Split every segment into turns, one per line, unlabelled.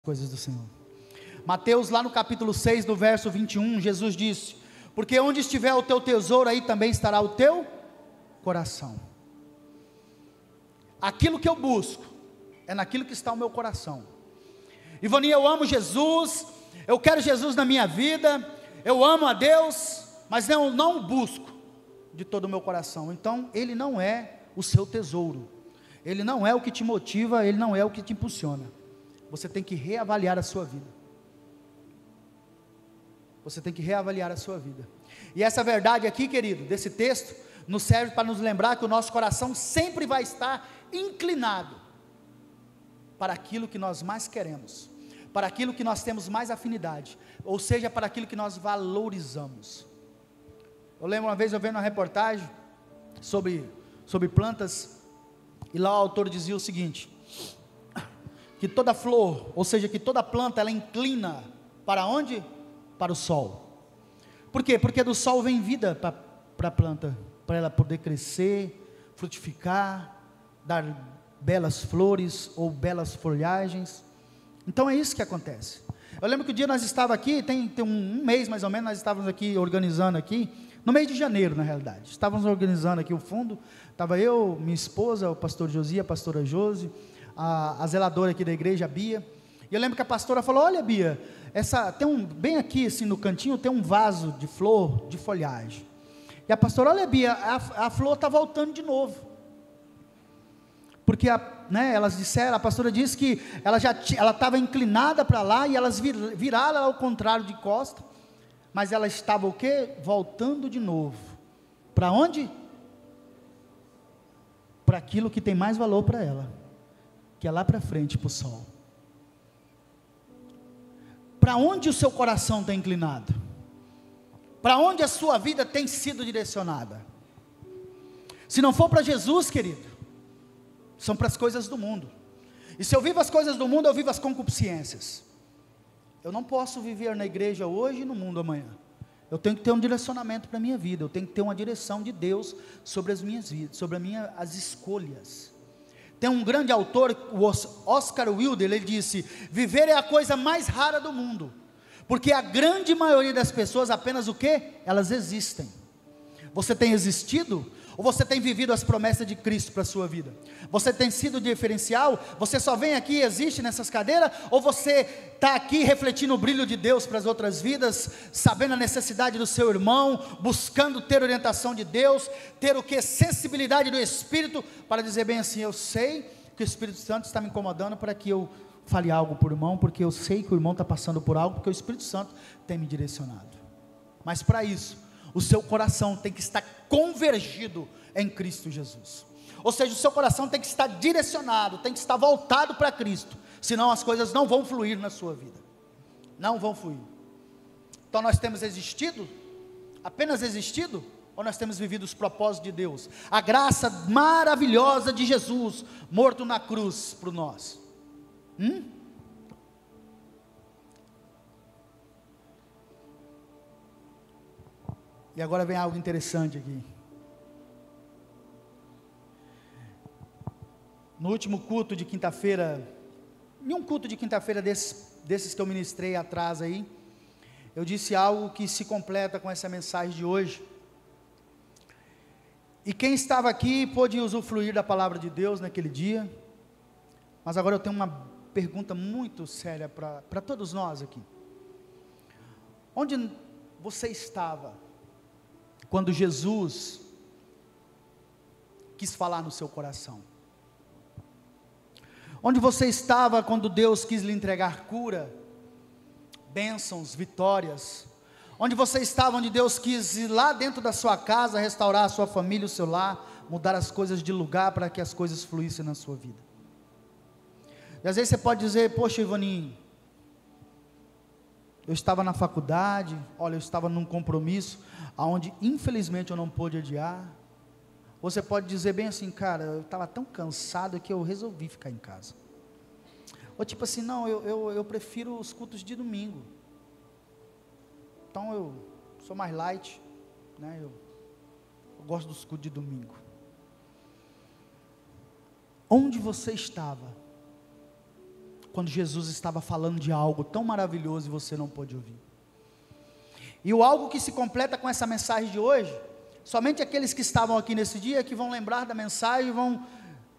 Coisas do Senhor. Mateus, lá no capítulo 6, no verso 21, Jesus disse: porque onde estiver o teu tesouro, aí também estará o teu coração. Aquilo que eu busco, é naquilo que está o meu coração. Ivani, eu amo Jesus, eu quero Jesus na minha vida, eu amo a Deus, mas eu não o busco de todo o meu coração. Então, Ele não é o seu tesouro, Ele não é o que te motiva, Ele não é o que te impulsiona. Você tem que reavaliar a sua vida. Você tem que reavaliar a sua vida. E essa verdade aqui, querido, desse texto, nos serve para nos lembrar que o nosso coração sempre vai estar inclinado para aquilo que nós mais queremos, para aquilo que nós temos mais afinidade, ou seja, para aquilo que nós valorizamos. Eu lembro uma vez eu vendo uma reportagem sobre plantas, e lá o autor dizia o seguinte: que toda flor, ou seja, que toda planta, ela inclina para onde? Para o sol. Por quê? Porque do sol vem vida para a planta, para ela poder crescer, frutificar, dar belas flores ou belas folhagens. Então é isso que acontece. Eu lembro que o dia nós estávamos aqui, tem um mês mais ou menos, nós estávamos aqui organizando aqui, no mês de janeiro na realidade, estávamos organizando aqui o fundo, estava eu, minha esposa, o pastor Josia, a pastora Josi, a zeladora aqui da igreja, a Bia, e eu lembro que a pastora falou: olha, Bia, bem aqui assim no cantinho tem um vaso de flor, de folhagem, e a pastora: olha, Bia, a flor está voltando de novo, porque elas disseram, a pastora disse que ela estava inclinada para lá, e elas viraram ao contrário de costa, mas ela estava o quê? Voltando de novo, para onde? Para aquilo que tem mais valor para ela, que é lá para frente, para o sol. Para onde o seu coração está inclinado? Para onde a sua vida tem sido direcionada? Se não for para Jesus, querido, são para as coisas do mundo. E se eu vivo as coisas do mundo, eu vivo as concupiscências. Eu não posso viver na igreja hoje e no mundo amanhã. Eu tenho que ter um direcionamento para a minha vida, eu tenho que ter uma direção de Deus sobre as minhas vidas, sobre as escolhas. Tem um grande autor, o Oscar Wilde, ele disse: viver é a coisa mais rara do mundo, porque a grande maioria das pessoas apenas o quê? Elas existem. Você tem existido? Ou você tem vivido as promessas de Cristo para a sua vida? Você tem sido diferencial? Você só vem aqui e existe nessas cadeiras? Ou você está aqui refletindo o brilho de Deus para as outras vidas, sabendo a necessidade do seu irmão, buscando ter orientação de Deus, ter o que? Sensibilidade do Espírito, para dizer bem assim: eu sei que o Espírito Santo está me incomodando para que eu fale algo por irmão, porque eu sei que o irmão está passando por algo, porque o Espírito Santo tem me direcionado. Mas para isso, o seu coração tem que estar convergido em Cristo Jesus. Ou seja, o seu coração tem que estar direcionado, tem que estar voltado para Cristo, senão as coisas não vão fluir na sua vida, não vão fluir. Então nós temos existido, apenas existido, ou nós temos vivido os propósitos de Deus, a graça maravilhosa de Jesus, morto na cruz por nós? E agora vem algo interessante aqui. No último culto de quinta-feira, em um culto de quinta-feira desses que eu ministrei atrás aí, eu disse algo que se completa com essa mensagem de hoje. E quem estava aqui pôde usufruir da palavra de Deus naquele dia. Mas agora eu tenho uma pergunta muito séria para todos nós aqui. Onde você estava quando Jesus quis falar no seu coração? Onde você estava quando Deus quis lhe entregar cura, bênçãos, vitórias? Onde você estava, onde Deus quis ir lá dentro da sua casa, restaurar a sua família, o seu lar, mudar as coisas de lugar para que as coisas fluíssem na sua vida? E às vezes você pode dizer: poxa, Ivaninho, eu estava na faculdade, olha, eu estava num compromisso, onde infelizmente eu não pude adiar. Você pode dizer bem assim: cara, eu estava tão cansado que eu resolvi ficar em casa. Ou tipo assim: não, eu prefiro os cultos de domingo, então eu sou mais light, né? Eu gosto dos cultos de domingo. Onde você estava quando Jesus estava falando de algo tão maravilhoso e você não pôde ouvir. E o algo que se completa com essa mensagem de hoje, somente aqueles que estavam aqui nesse dia, que vão lembrar da mensagem, vão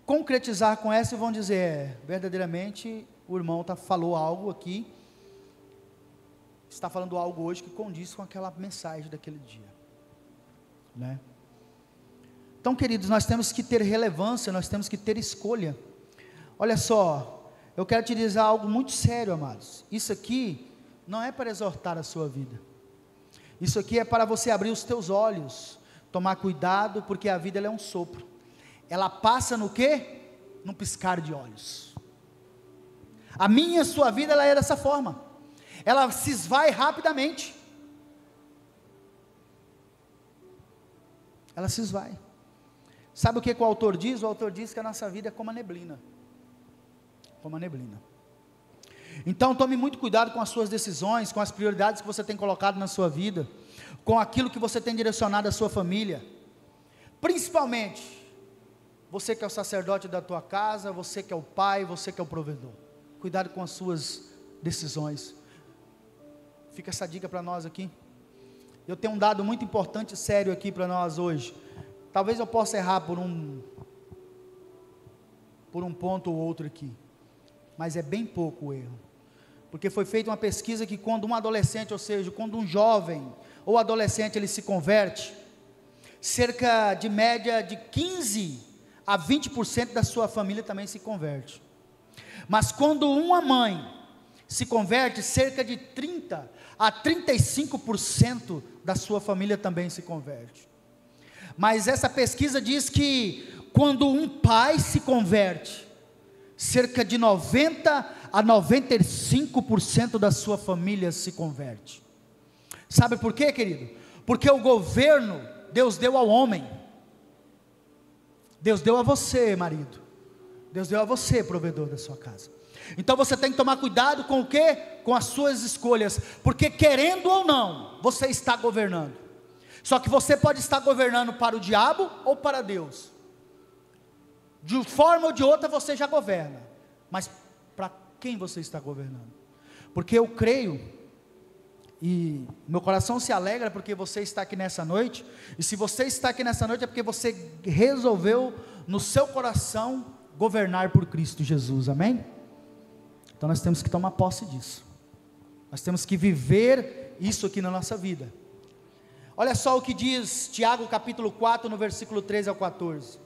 concretizar com essa e vão dizer, verdadeiramente o irmão falou algo aqui, está falando algo hoje que condiz com aquela mensagem daquele dia, né? Então, queridos, nós temos que ter relevância, nós temos que ter escolha. Olha só, eu quero te dizer algo muito sério, amados. Isso aqui não é para exortar a sua vida, isso aqui é para você abrir os teus olhos, tomar cuidado, porque a vida ela é um sopro, ela passa no quê? Num piscar de olhos. A minha e a sua vida, ela é dessa forma, ela se esvai rapidamente, ela se esvai. Sabe o que o autor diz? O autor diz que a nossa vida é como a neblina, como a neblina. Então tome muito cuidado com as suas decisões, com as prioridades que você tem colocado na sua vida, com aquilo que você tem direcionado à sua família, principalmente, você que é o sacerdote da tua casa, você que é o pai, você que é o provedor, cuidado com as suas decisões. Fica essa dica para nós aqui. Eu tenho um dado muito importante e sério aqui para nós hoje, talvez eu possa errar por um ponto ou outro aqui, mas é bem pouco o erro, porque foi feita uma pesquisa que quando um adolescente, ou seja, quando um jovem ou adolescente ele se converte, cerca de média de 15 a 20% da sua família também se converte. Mas quando uma mãe se converte, cerca de 30 a 35% da sua família também se converte. Mas essa pesquisa diz que quando um pai se converte, cerca de 90 a 95% da sua família se converte. Sabe por quê, querido? Porque o governo Deus deu ao homem, Deus deu a você, marido, Deus deu a você, provedor da sua casa. Então você tem que tomar cuidado com o quê? Com as suas escolhas, porque querendo ou não, você está governando. Só que você pode estar governando para o diabo ou para Deus. De forma ou de outra você já governa, mas para quem você está governando? Porque eu creio, e meu coração se alegra porque você está aqui nessa noite, e se você está aqui nessa noite é porque você resolveu no seu coração governar por Cristo Jesus, amém? Então nós temos que tomar posse disso, nós temos que viver isso aqui na nossa vida. Olha só o que diz Tiago capítulo 4, no versículo 13 ao 14,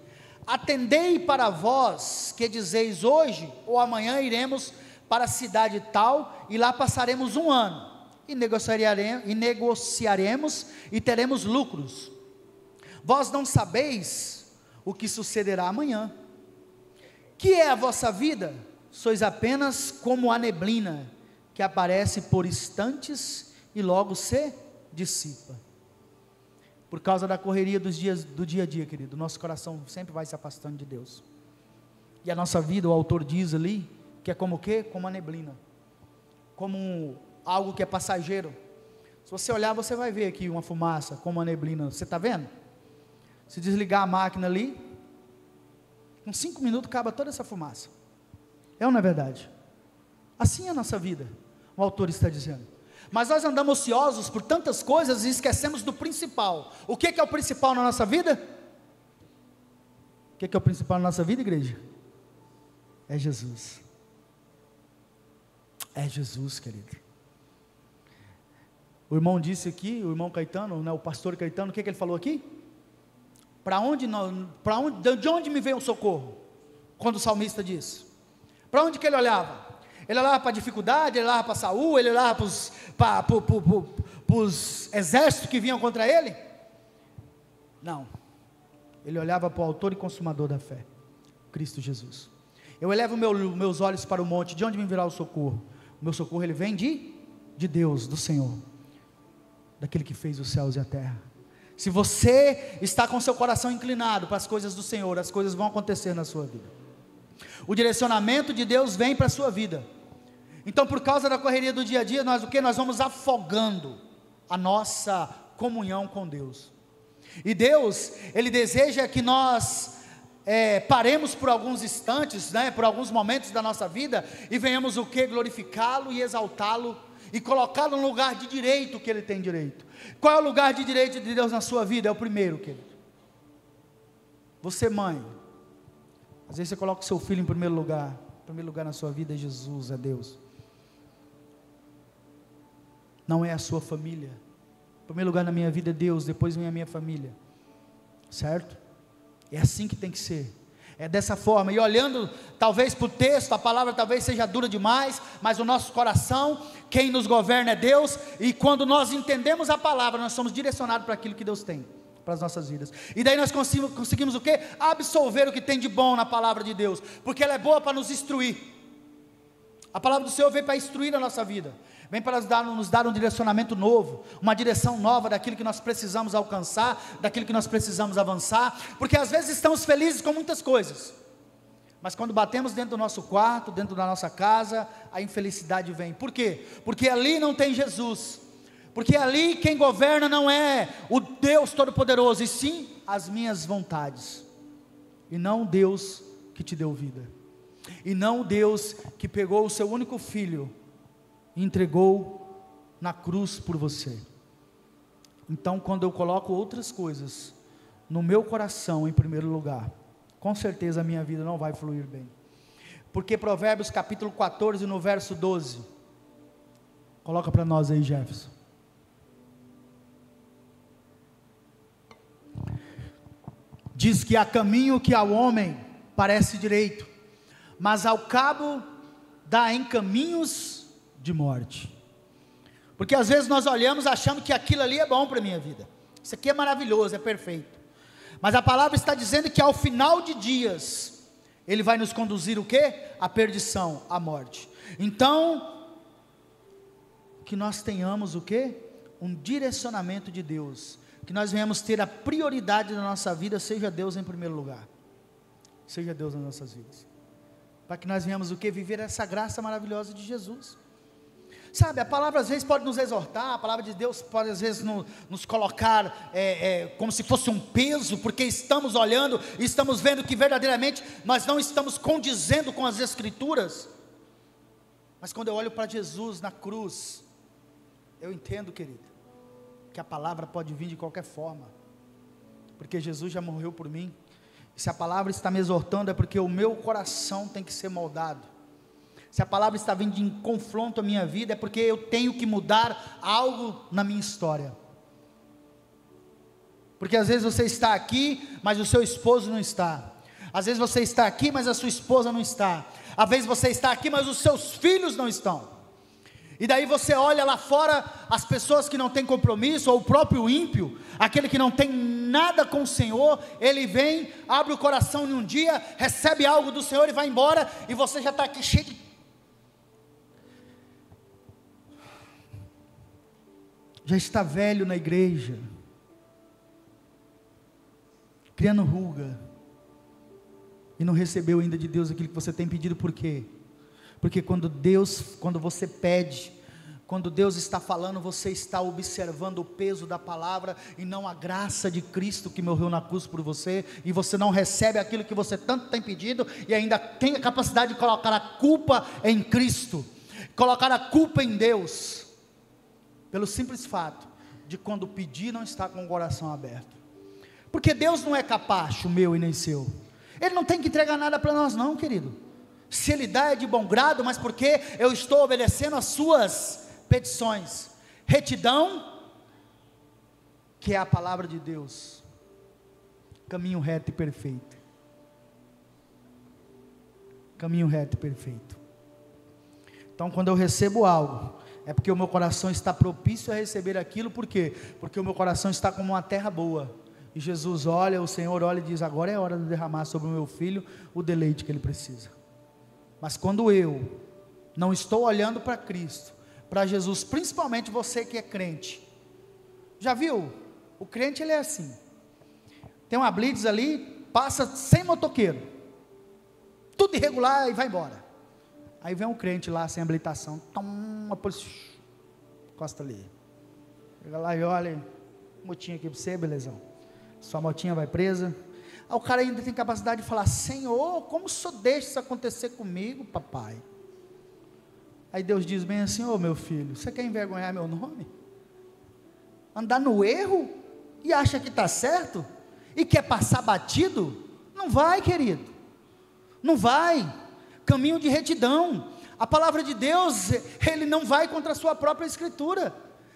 atendei para vós, que dizeis hoje ou amanhã iremos para a cidade tal, e lá passaremos um ano, e negociaremos, e teremos lucros, vós não sabeis o que sucederá amanhã, que é a vossa vida? Sois apenas como a neblina, que aparece por instantes, e logo se dissipa. Por causa da correria do dia a dia, querido, nosso coração sempre vai se afastando de Deus, e a nossa vida, o autor diz ali, que é como o quê? Como a neblina, como algo que é passageiro. Se você olhar, você vai ver aqui uma fumaça, como a neblina, você está vendo? Se desligar a máquina ali, em 5 minutos acaba toda essa fumaça, é ou não é verdade? Assim é a nossa vida, o autor está dizendo. Mas nós andamos ociosos por tantas coisas e esquecemos do principal. O que é o principal na nossa vida? O que é o principal na nossa vida, igreja? É Jesus. É Jesus, querido. O irmão disse aqui, o irmão Caetano, né, o pastor Caetano, o que ele falou aqui? De onde me veio o socorro? Quando o salmista disse. Para onde que ele olhava? Ele olhava para a dificuldade, ele olhava para Saul, ele olhava para os exércitos que vinham contra ele? Não, ele olhava para o autor e consumador da fé, Cristo Jesus. Eu elevo meus olhos para o monte, de onde me virá o socorro? O meu socorro ele vem de Deus, do Senhor, daquele que fez os céus e a terra. Se você está com seu coração inclinado para as coisas do Senhor, as coisas vão acontecer na sua vida. O direcionamento de Deus vem para a sua vida. Então, por causa da correria do dia a dia, nós vamos afogando a nossa comunhão com Deus. E Deus, Ele deseja que nós paremos por alguns instantes, né, por alguns momentos da nossa vida, e venhamos o que? Glorificá-lo e exaltá-lo, e colocá-lo no lugar de direito que ele tem direito. Qual é o lugar de direito de Deus na sua vida? É o primeiro, querido. Você, mãe, às vezes você coloca o seu filho em primeiro lugar. Em primeiro lugar na sua vida é Jesus, é Deus. Não é a sua família. Em primeiro lugar na minha vida é Deus, depois vem a minha família. Certo? É assim que tem que ser. É dessa forma. E olhando talvez para o texto, a palavra talvez seja dura demais, mas o nosso coração, quem nos governa é Deus. E quando nós entendemos a palavra, nós somos direcionados para aquilo que Deus tem para as nossas vidas. E daí nós conseguimos o quê? Absolver o que tem de bom na palavra de Deus, porque ela é boa para nos instruir. A palavra do Senhor vem para instruir a nossa vida, vem para nos dar um direcionamento novo, uma direção nova daquilo que nós precisamos alcançar, daquilo que nós precisamos avançar, porque às vezes estamos felizes com muitas coisas, mas quando batemos dentro do nosso quarto, dentro da nossa casa, a infelicidade vem. Por quê? Porque ali não tem Jesus, porque ali quem governa não é o Deus Todo-Poderoso, e sim as minhas vontades, e não Deus que te deu vida, e não Deus que pegou o seu único filho e entregou na cruz por você. Então quando eu coloco outras coisas no meu coração em primeiro lugar, com certeza a minha vida não vai fluir bem, porque Provérbios capítulo 14 no verso 12, coloca para nós aí, Jefferson. Diz que há caminho que ao homem parece direito, mas ao cabo dá em caminhos de morte. Porque às vezes nós olhamos achando que aquilo ali é bom para a minha vida, isso aqui é maravilhoso, é perfeito, mas a palavra está dizendo que ao final de dias, ele vai nos conduzir o quê? A perdição, a morte. Então, que nós tenhamos o quê? Um direcionamento de Deus, que nós venhamos ter a prioridade na nossa vida, seja Deus em primeiro lugar, seja Deus nas nossas vidas, para que nós venhamos o quê? Viver essa graça maravilhosa de Jesus. Sabe, a palavra às vezes pode nos exortar, a palavra de Deus pode às vezes nos colocar como se fosse um peso, porque estamos olhando e estamos vendo que verdadeiramente nós não estamos condizendo com as Escrituras, mas quando eu olho para Jesus na cruz, eu entendo, querido, que a palavra pode vir de qualquer forma, porque Jesus já morreu por mim, e se a palavra está me exortando é porque o meu coração tem que ser moldado. Se a palavra está vindo em confronto à minha vida, é porque eu tenho que mudar algo na minha história. Porque às vezes você está aqui, mas o seu esposo não está. Às vezes você está aqui, mas a sua esposa não está. Às vezes você está aqui, mas os seus filhos não estão. E daí você olha lá fora, as pessoas que não têm compromisso, ou o próprio ímpio, aquele que não tem nada com o Senhor, ele vem, abre o coração em um dia, recebe algo do Senhor e vai embora, e você já está aqui cheio de... já está velho na igreja, criando ruga, e não recebeu ainda de Deus aquilo que você tem pedido. Por quê? Porque quando você pede, quando Deus está falando, você está observando o peso da palavra, e não a graça de Cristo que morreu na cruz por você, e você não recebe aquilo que você tanto tem pedido, e ainda tem a capacidade de colocar a culpa em Cristo, colocar a culpa em Deus, pelo simples fato, de quando pedir não está com o coração aberto, porque Deus não é capacho meu e nem seu, Ele não tem que entregar nada para nós não, querido. Se Ele dá é de bom grado, mas porque eu estou obedecendo as suas petições. Retidão, que é a palavra de Deus, caminho reto e perfeito, caminho reto e perfeito. Então quando eu recebo algo, é porque o meu coração está propício a receber aquilo. Por quê? Porque o meu coração está como uma terra boa, e Jesus olha, o Senhor olha e diz: agora é hora de derramar sobre o meu filho o deleite que ele precisa. Mas quando eu não estou olhando para Cristo, para Jesus, principalmente você que é crente, já viu? O crente ele é assim, tem uma blitz ali, passa 100 motoqueiros, tudo irregular e vai embora. Aí vem um crente lá sem habilitação, toma, encosta ali, chega lá e olha, motinha aqui para você, belezão, sua motinha vai presa. Aí o cara ainda tem capacidade de falar: Senhor, como o Senhor deixa isso acontecer comigo, papai? Aí Deus diz bem assim: ô meu filho, você quer envergonhar meu nome? Andar no erro e acha que está certo? E quer passar batido? Não vai, querido, não vai. Caminho de retidão. A palavra de Deus, Ele não vai contra a sua própria escritura.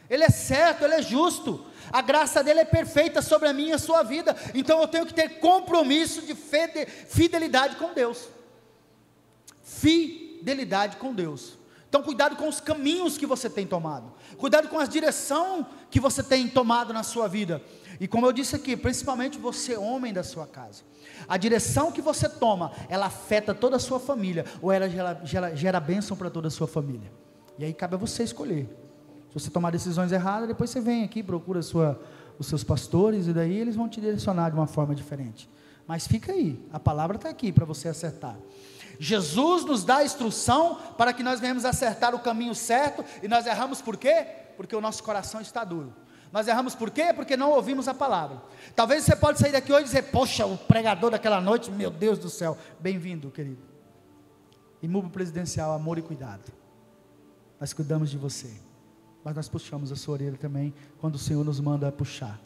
Ele é certo, Ele é justo. A graça dele é perfeita sobre a minha e a sua vida. Então eu tenho que ter compromisso de fidelidade com Deus. Fidelidade com Deus. Então cuidado com os caminhos que você tem tomado. Cuidado com a direção que você tem tomado na sua vida. E como eu disse aqui, principalmente você, homem da sua casa. A direção que você toma, ela afeta toda a sua família, ou ela gera bênção para toda a sua família. E aí cabe a você escolher. Se você tomar decisões erradas, depois você vem aqui, procura os seus pastores, e daí eles vão te direcionar de uma forma diferente. Mas fica aí, a palavra está aqui para você acertar. Jesus nos dá a instrução para que nós venhamos acertar o caminho certo, e nós erramos por quê? Porque o nosso coração está duro. Nós erramos por quê? Porque não ouvimos a palavra. Talvez você pode sair daqui hoje e dizer: poxa, o pregador daquela noite, meu Deus do céu. Bem-vindo, querido. Imóvel presidencial, amor e cuidado. Nós cuidamos de você, mas nós puxamos a sua orelha também, quando o Senhor nos manda puxar,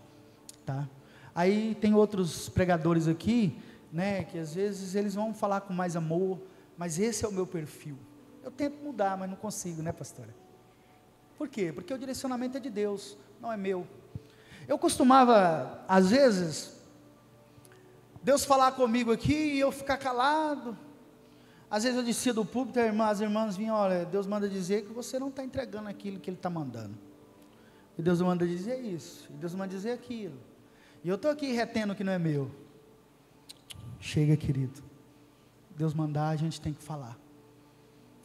tá? Aí tem outros pregadores aqui, né, que às vezes eles vão falar com mais amor, mas esse é o meu perfil. Eu tento mudar, mas não consigo, né, pastora? Por quê? Porque o direcionamento é de Deus, não é meu. Eu costumava, às vezes, Deus falar comigo aqui e eu ficar calado. Às vezes eu descia do púlpito, as irmãs vinham: olha, Deus manda dizer que você não está entregando aquilo que Ele está mandando. E Deus manda dizer isso, e Deus manda dizer aquilo. E eu estou aqui retendo o que não é meu. Chega, querido. Deus mandar, a gente tem que falar.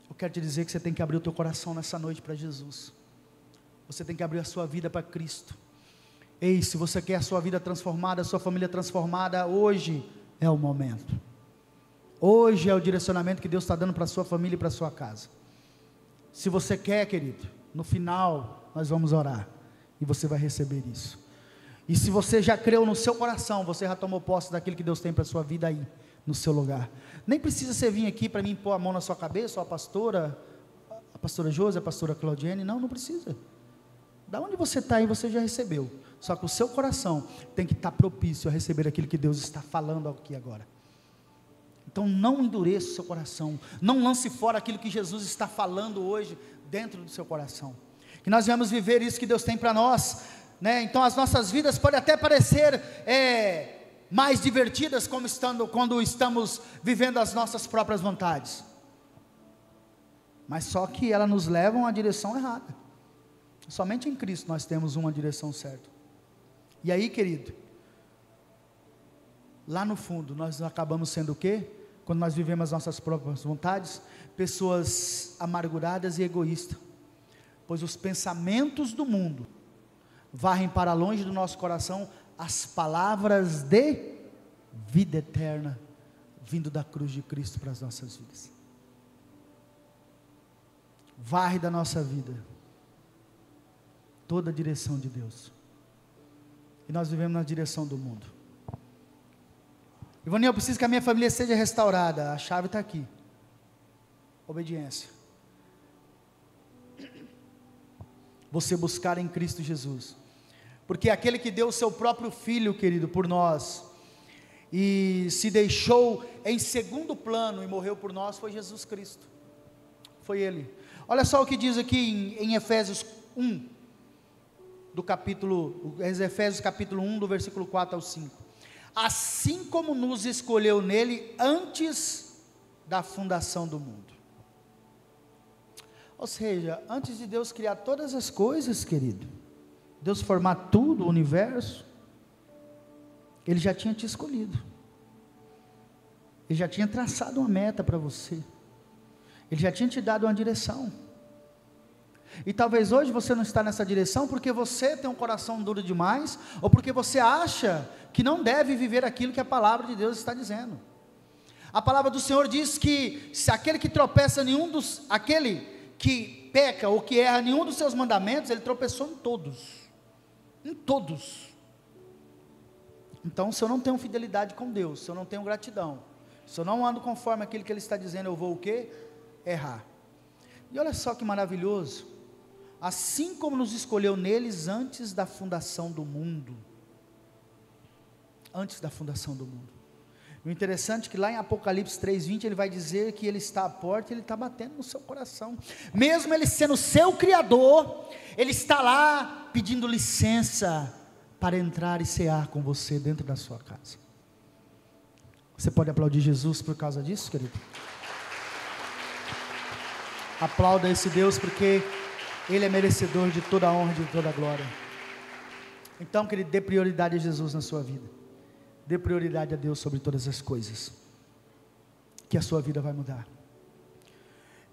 Eu quero te dizer que você tem que abrir o teu coração nessa noite para Jesus. Você tem que abrir a sua vida para Cristo. Ei, se você quer a sua vida transformada, a sua família transformada, hoje é o momento. Hoje é o direcionamento que Deus está dando para a sua família e para a sua casa. Se você quer, querido, no final nós vamos orar e você vai receber isso. E se você já creu no seu coração, você já tomou posse daquilo que Deus tem para a sua vida aí, no seu lugar. Nem precisa você vir aqui para mim pôr a mão na sua cabeça, ou a pastora Josi, a pastora Claudiane, não precisa. Da onde você está aí, você já recebeu. Só que o seu coração tem que estar propício a receber aquilo que Deus está falando aqui agora. Então não endureça o seu coração, não lance fora aquilo que Jesus está falando hoje dentro do seu coração. Que nós venhamos viver isso que Deus tem para nós, né? Então as nossas vidas podem até parecer mais divertidas quando estamos vivendo as nossas próprias vontades, mas só que elas nos levam à direção errada. Somente em Cristo nós temos uma direção certa. E aí, querido, lá no fundo nós acabamos sendo o quê? Quando nós vivemos as nossas próprias vontades, pessoas amarguradas e egoístas, pois os pensamentos do mundo varrem para longe do nosso coração as palavras de vida eterna, vindo da cruz de Cristo para as nossas vidas. Varre da nossa vida toda a direção de Deus, e nós vivemos na direção do mundo. Ivaninho, eu preciso que a minha família seja restaurada. A chave está aqui: obediência. Você buscar em Cristo Jesus, porque aquele que deu o seu próprio Filho, querido, por nós, e se deixou em segundo plano e morreu por nós, foi Jesus Cristo. Foi Ele. Olha só o que diz aqui em Efésios 1, Efésios capítulo 1, do versículo 4 ao 5. Assim como nos escolheu nele antes da fundação do mundo. Ou seja, antes de Deus criar todas as coisas, querido, Deus formar tudo, o universo, Ele já tinha te escolhido. Ele já tinha traçado uma meta para você. Ele já tinha te dado uma direção. E talvez hoje você não está nessa direção porque você tem um coração duro demais, ou porque você acha que não deve viver aquilo que a palavra de Deus está dizendo. A palavra do Senhor diz que se aquele que tropeça aquele que peca ou que erra nenhum dos seus mandamentos, ele tropeçou em todos. Em todos. Então, se eu não tenho fidelidade com Deus, se eu não tenho gratidão, se eu não ando conforme aquilo que Ele está dizendo, eu vou o quê? Errar. E olha só que maravilhoso, assim como nos escolheu neles antes da fundação do mundo, antes da fundação do mundo. O interessante é que lá em Apocalipse 3:20, ele vai dizer que Ele está à porta e Ele está batendo no seu coração, mesmo Ele sendo seu Criador, Ele está lá pedindo licença para entrar e cear com você dentro da sua casa. Você pode aplaudir Jesus por causa disso, querido? Aplauda esse Deus, porque Ele é merecedor de toda a honra e de toda a glória. Então, querido, dê prioridade a Jesus na sua vida, dê prioridade a Deus sobre todas as coisas, que a sua vida vai mudar.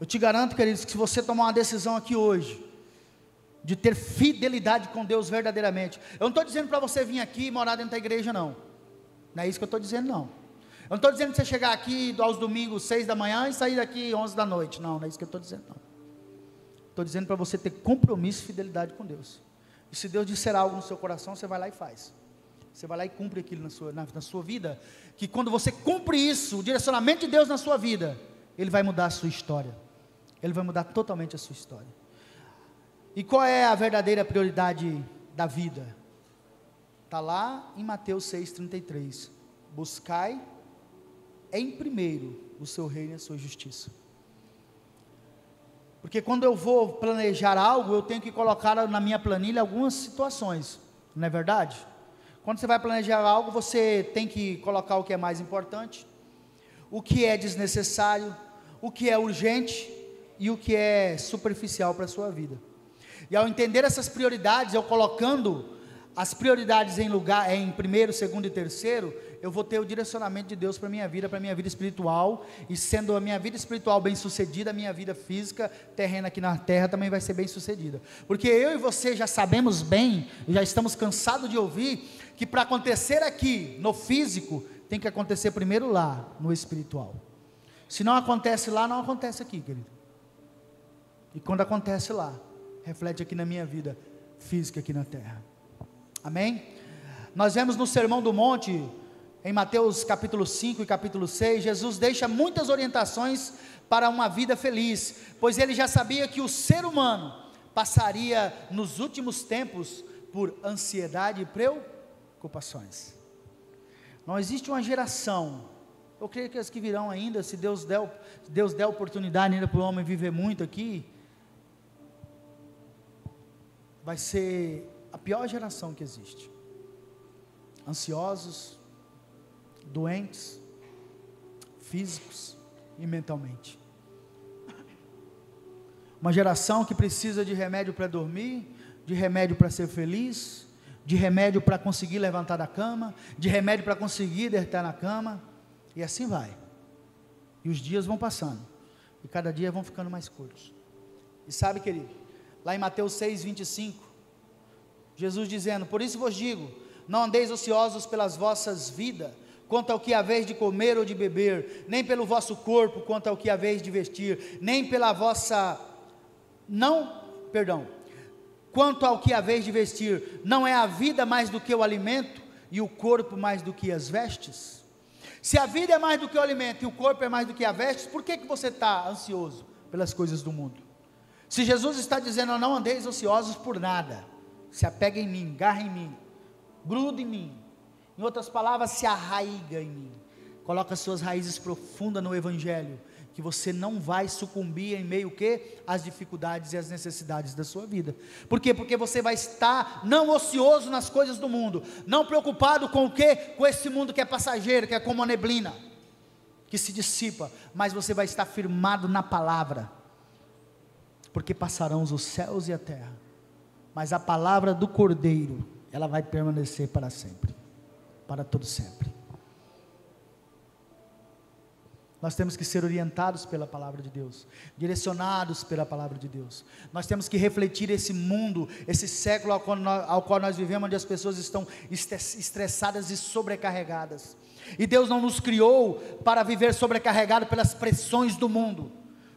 Eu te garanto, queridos, que se você tomar uma decisão aqui hoje, de ter fidelidade com Deus verdadeiramente, eu não estou dizendo para você vir aqui e morar dentro da igreja, não é isso que eu estou dizendo, não. Eu não estou dizendo para você chegar aqui aos domingos 6 da manhã e sair daqui 11 da noite, não é isso que eu estou dizendo, não. Estou dizendo para você ter compromisso e fidelidade com Deus. E se Deus disser algo no seu coração, você vai lá e faz. Você vai lá e cumpre aquilo na sua vida, que quando você cumpre isso, o direcionamento de Deus na sua vida, Ele vai mudar a sua história, Ele vai mudar totalmente a sua história. E qual é a verdadeira prioridade da vida? Está lá em Mateus 6,33, buscai em primeiro o seu reino e a sua justiça. Porque quando eu vou planejar algo, eu tenho que colocar na minha planilha algumas situações, não é verdade? Quando você vai planejar algo, você tem que colocar o que é mais importante, o que é desnecessário, o que é urgente e o que é superficial para a sua vida. E ao entender essas prioridades, eu colocando as prioridades em primeiro, segundo e terceiro, eu vou ter o direcionamento de Deus para a minha vida espiritual, e sendo a minha vida espiritual bem sucedida, a minha vida física, terrena aqui na terra, também vai ser bem sucedida, porque eu e você já sabemos bem, já estamos cansados de ouvir, que para acontecer aqui, no físico, tem que acontecer primeiro lá, no espiritual. Se não acontece lá, não acontece aqui, querido. E quando acontece lá, reflete aqui na minha vida física aqui na terra. Amém? Nós vemos no Sermão do Monte, em Mateus capítulo 5 e capítulo 6, Jesus deixa muitas orientações para uma vida feliz, pois Ele já sabia que o ser humano passaria nos últimos tempos por ansiedade e preocupações. Não existe uma geração, eu creio que as que virão ainda, se Deus der oportunidade ainda para o homem viver muito aqui, vai ser a pior geração que existe. Ansiosos, doentes, físicos e mentalmente. Uma geração que precisa de remédio para dormir, de remédio para ser feliz, de remédio para conseguir levantar da cama, de remédio para conseguir deitar na cama, e assim vai. E os dias vão passando, e cada dia vão ficando mais curtos. E sabe, querido, lá em Mateus 6,25, Jesus dizendo: por isso vos digo, não andeis ociosos pelas vossas vidas, quanto ao que haveis de comer ou de beber, nem pelo vosso corpo, quanto ao que haveis de vestir, quanto ao que haveis de vestir, não é a vida mais do que o alimento, e o corpo mais do que as vestes? Se a vida é mais do que o alimento, e o corpo é mais do que as vestes, por que você está ansioso pelas coisas do mundo? Se Jesus está dizendo: não andeis ociosos por nada, se apega em mim, garra em mim, gruda em mim, em outras palavras, se arraiga em mim, coloca suas raízes profundas no Evangelho, que você não vai sucumbir em meio às dificuldades e às necessidades da sua vida. Por quê? Porque você vai estar não ocioso nas coisas do mundo, não preocupado com o quê? Com esse mundo que é passageiro, que é como a neblina, que se dissipa, mas você vai estar firmado na palavra, porque passarão os céus e a terra, mas a palavra do Cordeiro, ela vai permanecer para sempre, para todo sempre. Nós temos que ser orientados pela palavra de Deus, direcionados pela palavra de Deus. Nós temos que refletir esse mundo, esse século ao qual nós vivemos, onde as pessoas estão estressadas e sobrecarregadas. E Deus não nos criou para viver sobrecarregado pelas pressões do mundo,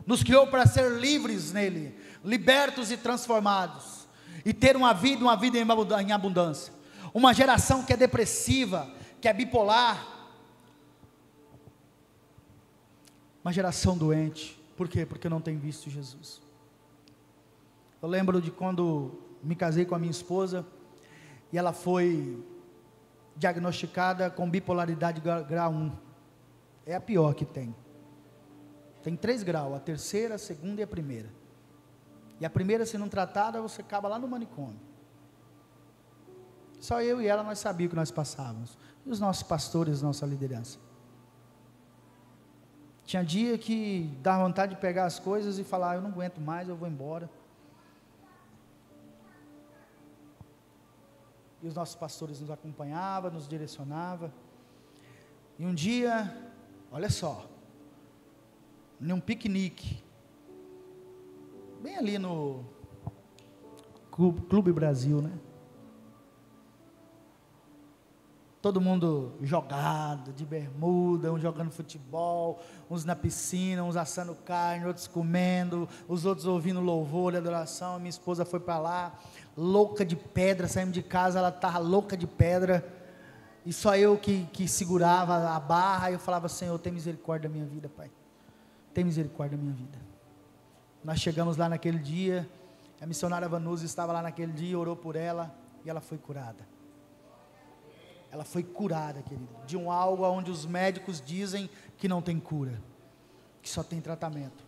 nos criou para ser livres nele, libertos e transformados, e ter uma vida em abundância. Uma geração que é depressiva, que é bipolar. Uma geração doente. Por quê? Porque não tem visto Jesus. Eu lembro de quando me casei com a minha esposa, e ela foi diagnosticada com bipolaridade grau 1. É a pior que tem. Tem 3 graus, a terceira, a segunda e a primeira. E a primeira, se não tratada, você acaba lá no manicômio. Só eu e ela, nós sabíamos o que nós passávamos. E os nossos pastores, nossa liderança. Tinha dia que dava vontade de pegar as coisas e falar, eu não aguento mais, eu vou embora. E os nossos pastores nos acompanhavam, nos direcionavam. E um dia, olha só, num piquenique, bem ali no Clube Brasil, né? Todo mundo jogado, de bermuda, uns jogando futebol, uns na piscina, uns assando carne, outros comendo, os outros ouvindo louvor e adoração. Minha esposa foi para lá, louca de pedra, saímos de casa, ela estava louca de pedra, e só eu que segurava a barra, e eu falava, Senhor, tem misericórdia da minha vida, Pai, tem misericórdia da minha vida. Nós chegamos lá naquele dia, a missionária Vanusa estava lá naquele dia, orou por ela, e ela foi curada. Ela foi curada, querido, de um algo onde os médicos dizem que não tem cura, que só tem tratamento.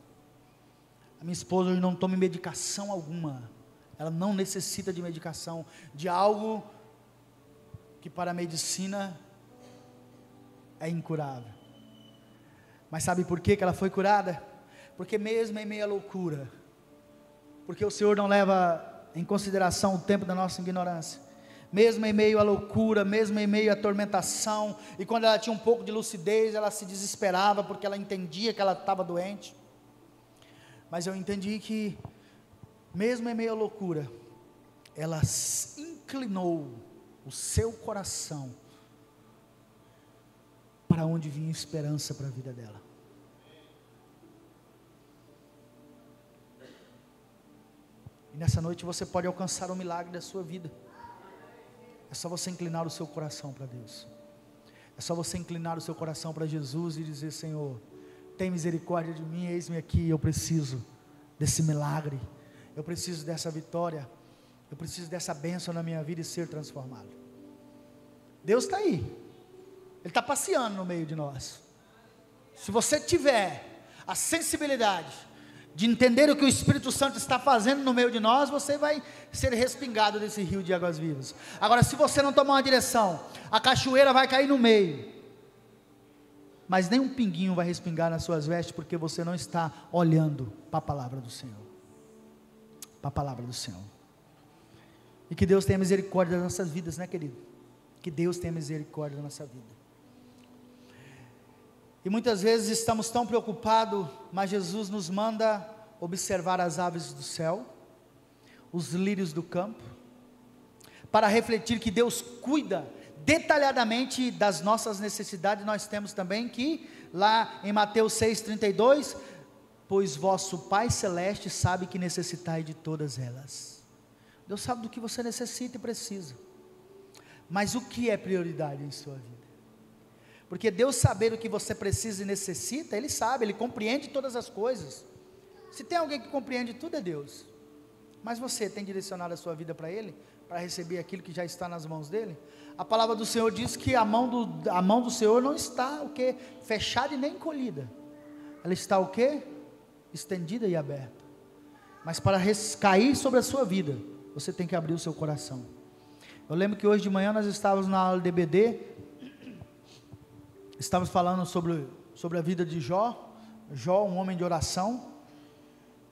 A minha esposa hoje não toma medicação alguma, ela não necessita de medicação, de algo que para a medicina é incurável. Mas sabe por que ela foi curada? Porque mesmo em meio à loucura, porque o Senhor não leva em consideração o tempo da nossa ignorância, mesmo em meio à loucura, mesmo em meio à atormentação, e quando ela tinha um pouco de lucidez, ela se desesperava, porque ela entendia que ela estava doente. Mas eu entendi que, mesmo em meio à loucura, ela inclinou o seu coração para onde vinha esperança para a vida dela. E nessa noite você pode alcançar o milagre da sua vida. É só você inclinar o seu coração para Deus. É só você inclinar o seu coração para Jesus e dizer, Senhor, tem misericórdia de mim, eis-me aqui, eu preciso desse milagre, eu preciso dessa vitória, eu preciso dessa bênção na minha vida e ser transformado. Deus está aí, Ele está passeando no meio de nós. Se você tiver a sensibilidade de entender o que o Espírito Santo está fazendo no meio de nós, você vai ser respingado desse rio de águas vivas. Agora, se você não tomar uma direção, a cachoeira vai cair no meio, mas nem um pinguinho vai respingar nas suas vestes, porque você não está olhando para a palavra do Senhor, para a palavra do Senhor. E que Deus tenha misericórdia das nossas vidas, né, querido? Que Deus tenha misericórdia da nossa vida. E muitas vezes estamos tão preocupados, mas Jesus nos manda observar as aves do céu, os lírios do campo, para refletir que Deus cuida detalhadamente das nossas necessidades. Nós temos também que, lá em Mateus 6,32, pois vosso Pai Celeste sabe que necessitai de todas elas. Deus sabe do que você necessita e precisa, mas o que é prioridade em sua vida? Porque Deus saber o que você precisa e necessita, Ele sabe, Ele compreende todas as coisas. Se tem alguém que compreende tudo, é Deus. Mas você tem direcionado a sua vida para Ele, para receber aquilo que já está nas mãos dEle? A palavra do Senhor diz que a mão do Senhor não está o quê? Fechada e nem encolhida. Ela está o quê? Estendida e aberta. Mas para cair sobre a sua vida, você tem que abrir o seu coração. Eu lembro que hoje de manhã nós estávamos na aula de EBD, estávamos falando sobre a vida de Jó, um homem de oração,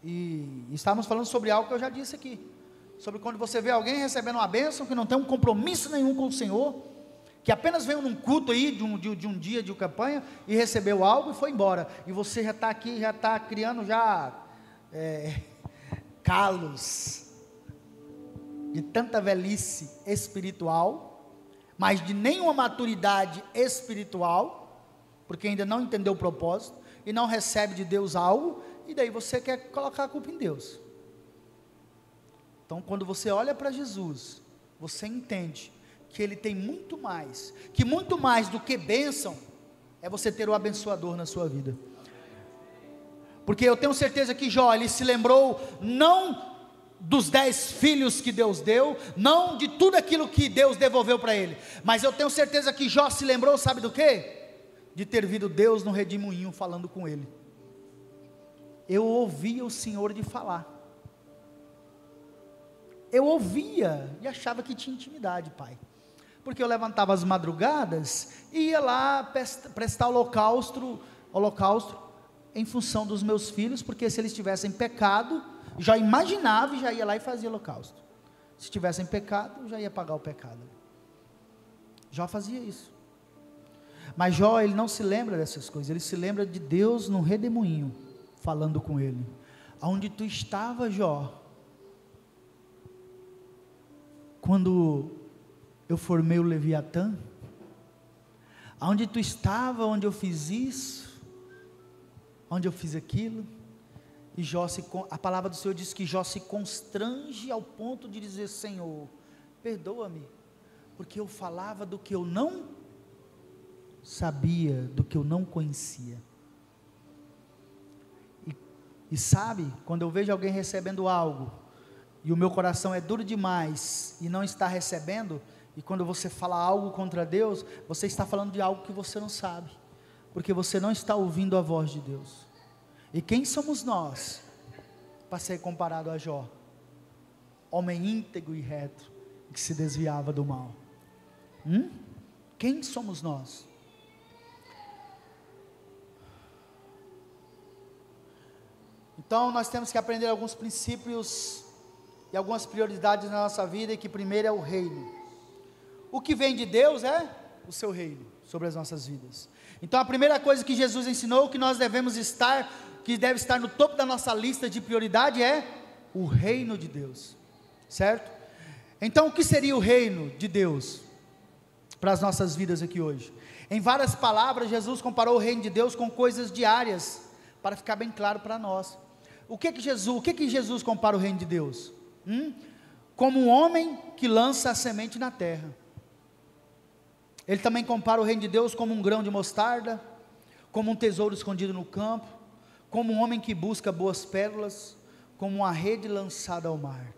e estávamos falando sobre algo que eu já disse aqui, sobre quando você vê alguém recebendo uma bênção, que não tem um compromisso nenhum com o Senhor, que apenas veio num culto aí, de um dia de campanha, e recebeu algo e foi embora, e você já está aqui, já está criando calos, de tanta velhice espiritual, mas de nenhuma maturidade espiritual, porque ainda não entendeu o propósito, e não recebe de Deus algo, e daí você quer colocar a culpa em Deus. Então quando você olha para Jesus, você entende que ele tem muito mais, que muito mais do que bênção, é você ter o abençoador na sua vida. Porque eu tenho certeza que Jó, ele se lembrou, não dos 10 filhos que Deus deu, não de tudo aquilo que Deus devolveu para ele, mas eu tenho certeza que Jó se lembrou, sabe do quê? De ter visto Deus no redemoinho falando com ele. Eu ouvia o Senhor de falar, eu ouvia e achava que tinha intimidade, pai, porque eu levantava as madrugadas e ia lá prestar holocausto em função dos meus filhos, porque se eles tivessem pecado, já imaginava e já ia lá e fazia holocausto. Se tivessem pecado, já ia pagar o pecado. Jó fazia isso. Mas Jó, ele não se lembra dessas coisas, ele se lembra de Deus no redemoinho, falando com ele. Aonde tu estava, Jó, quando eu formei o Leviatã? Aonde tu estava, onde eu fiz isso, onde eu fiz aquilo? E Jó, a palavra do Senhor diz que Jó se constrange ao ponto de dizer: Senhor, perdoa-me, porque eu falava do que eu não sabia, do que eu não conhecia. E sabe, quando eu vejo alguém recebendo algo, e o meu coração é duro demais, e não está recebendo, e quando você fala algo contra Deus, você está falando de algo que você não sabe, porque você não está ouvindo a voz de Deus. E quem somos nós para ser comparado a Jó, homem íntegro e reto, que se desviava do mal? Quem somos nós? Então nós temos que aprender alguns princípios e algumas prioridades na nossa vida, e que primeiro é o reino. O que vem de Deus é o seu reino sobre as nossas vidas. Então a primeira coisa que Jesus ensinou, que nós devemos estar, que deve estar no topo da nossa lista de prioridade, é o reino de Deus, certo? Então o que seria o reino de Deus para as nossas vidas aqui hoje? Em várias palavras, Jesus comparou o reino de Deus com coisas diárias, para ficar bem claro para nós. O que que Jesus compara o reino de Deus? Como um homem que lança a semente na terra. Ele também compara o reino de Deus como um grão de mostarda, como um tesouro escondido no campo, como um homem que busca boas pérolas, como uma rede lançada ao mar.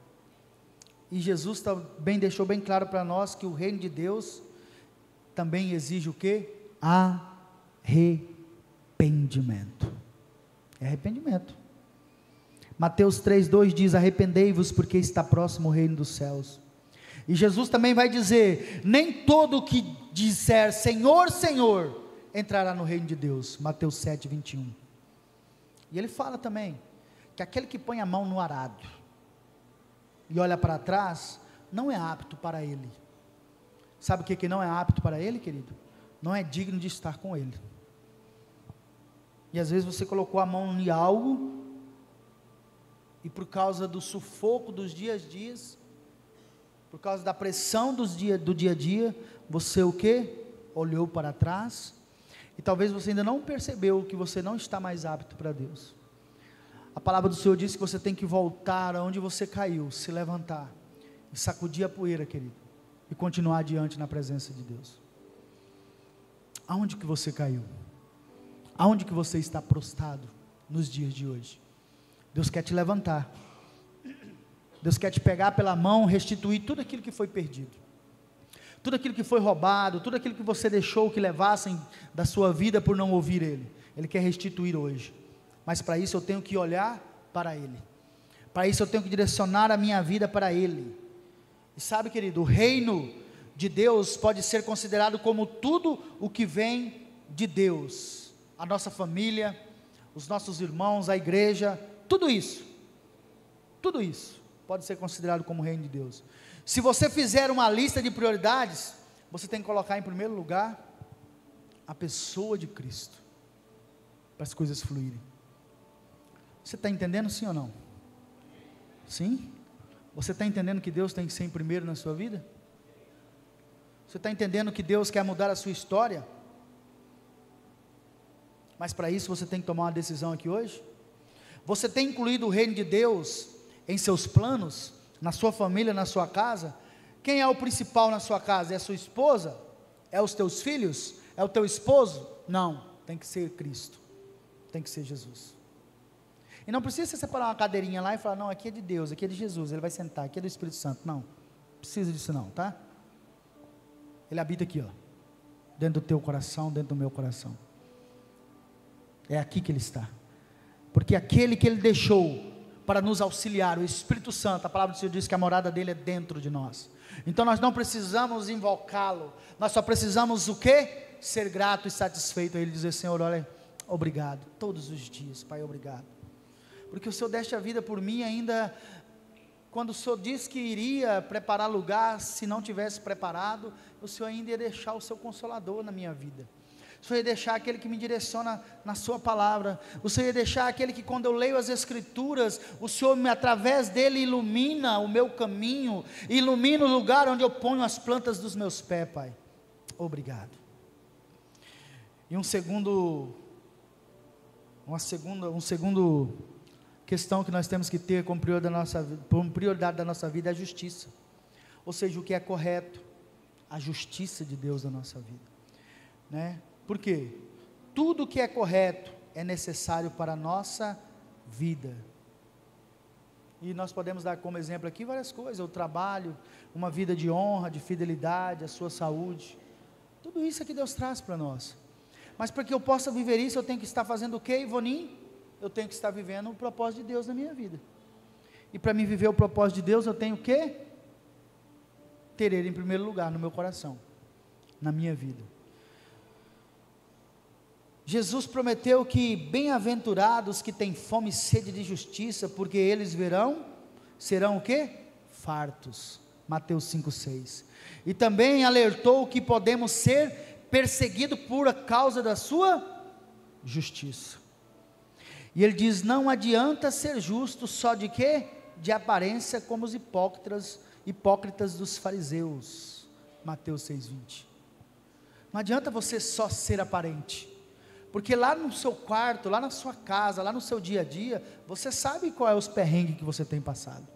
E Jesus também deixou bem claro para nós que o reino de Deus também exige o quê? Arrependimento. É arrependimento. Mateus 3,2 diz: arrependei-vos, porque está próximo o reino dos céus. E Jesus também vai dizer: nem todo o que disser Senhor, Senhor, entrará no reino de Deus. Mateus 7,21. E ele fala também que aquele que põe a mão no arado e olha para trás, não é apto para ele. Sabe o que não é apto para ele, querido? Não é digno de estar com ele. E às vezes você colocou a mão em algo, e por causa do sufoco dos dias a dias, por causa da pressão do dia a dia, você o quê? Olhou para trás, e talvez você ainda não percebeu que você não está mais apto para Deus. A palavra do Senhor diz que você tem que voltar aonde você caiu, se levantar, e sacudir a poeira, querido, e continuar adiante na presença de Deus. Aonde que você caiu? Aonde que você está prostrado nos dias de hoje? Deus quer te levantar. Deus quer te pegar pela mão, restituir tudo aquilo que foi perdido, tudo aquilo que foi roubado, tudo aquilo que você deixou que levassem da sua vida por não ouvir Ele. Ele quer restituir hoje. Mas para isso eu tenho que olhar para Ele. Para isso eu tenho que direcionar a minha vida para Ele. E sabe, querido, o reino de Deus pode ser considerado como tudo o que vem de Deus. A nossa família, os nossos irmãos, a igreja, tudo isso pode ser considerado como reino de Deus. Se você fizer uma lista de prioridades, você tem que colocar em primeiro lugar a pessoa de Cristo, para as coisas fluírem. Você está entendendo, sim ou não? Sim? Você está entendendo que Deus tem que ser em primeiro na sua vida? Você está entendendo que Deus quer mudar a sua história? Mas para isso você tem que tomar uma decisão aqui hoje. Você tem incluído o reino de Deus em seus planos, na sua família, na sua casa? Quem é o principal na sua casa? É a sua esposa? É os teus filhos? É o teu esposo? Não, tem que ser Cristo, tem que ser Jesus. E não precisa você separar uma cadeirinha lá e falar, não, aqui é de Deus, aqui é de Jesus, Ele vai sentar, aqui é do Espírito Santo. Não, precisa disso não, tá? Ele habita aqui, ó, dentro do teu coração, dentro do meu coração. É aqui que Ele está, porque aquele que Ele deixou para nos auxiliar, o Espírito Santo, a palavra do Senhor diz que a morada dele é dentro de nós. Então nós não precisamos invocá-lo, nós só precisamos o quê? Ser grato e satisfeito a Ele, dizer, Senhor, olha, obrigado, todos os dias, Pai, obrigado, porque o Senhor deste a vida por mim, ainda quando o Senhor disse que iria preparar lugar, se não tivesse preparado, o Senhor ainda ia deixar o seu Consolador na minha vida, o Senhor ia deixar aquele que me direciona na sua palavra, o Senhor ia deixar aquele que quando eu leio as Escrituras, o Senhor através dele ilumina o meu caminho, ilumina o lugar onde eu ponho as plantas dos meus pés, Pai, obrigado. E uma segunda questão que nós temos que ter como prioridade da nossa vida é a justiça, ou seja, o que é correto, a justiça de Deus na nossa vida, né? Por quê? Tudo que é correto é necessário para a nossa vida, e nós podemos dar como exemplo aqui várias coisas, o trabalho, uma vida de honra, de fidelidade, a sua saúde, tudo isso é que Deus traz para nós, mas para que eu possa viver isso, eu tenho que estar fazendo o quê, Ivonim? Eu tenho que estar vivendo o propósito de Deus na minha vida, e para mim viver o propósito de Deus, eu tenho o quê? Ter Ele em primeiro lugar no meu coração, na minha vida. Jesus prometeu que bem-aventurados que têm fome e sede de justiça, porque eles serão o quê? Fartos, Mateus 5,6, e também alertou que podemos ser perseguidos por causa da sua justiça, e ele diz, não adianta ser justo só de quê? De aparência, como os hipócritas dos fariseus, Mateus 6,20, não adianta você só ser aparente, porque lá no seu quarto, lá na sua casa, lá no seu dia a dia, você sabe qual é os perrengues que você tem passado,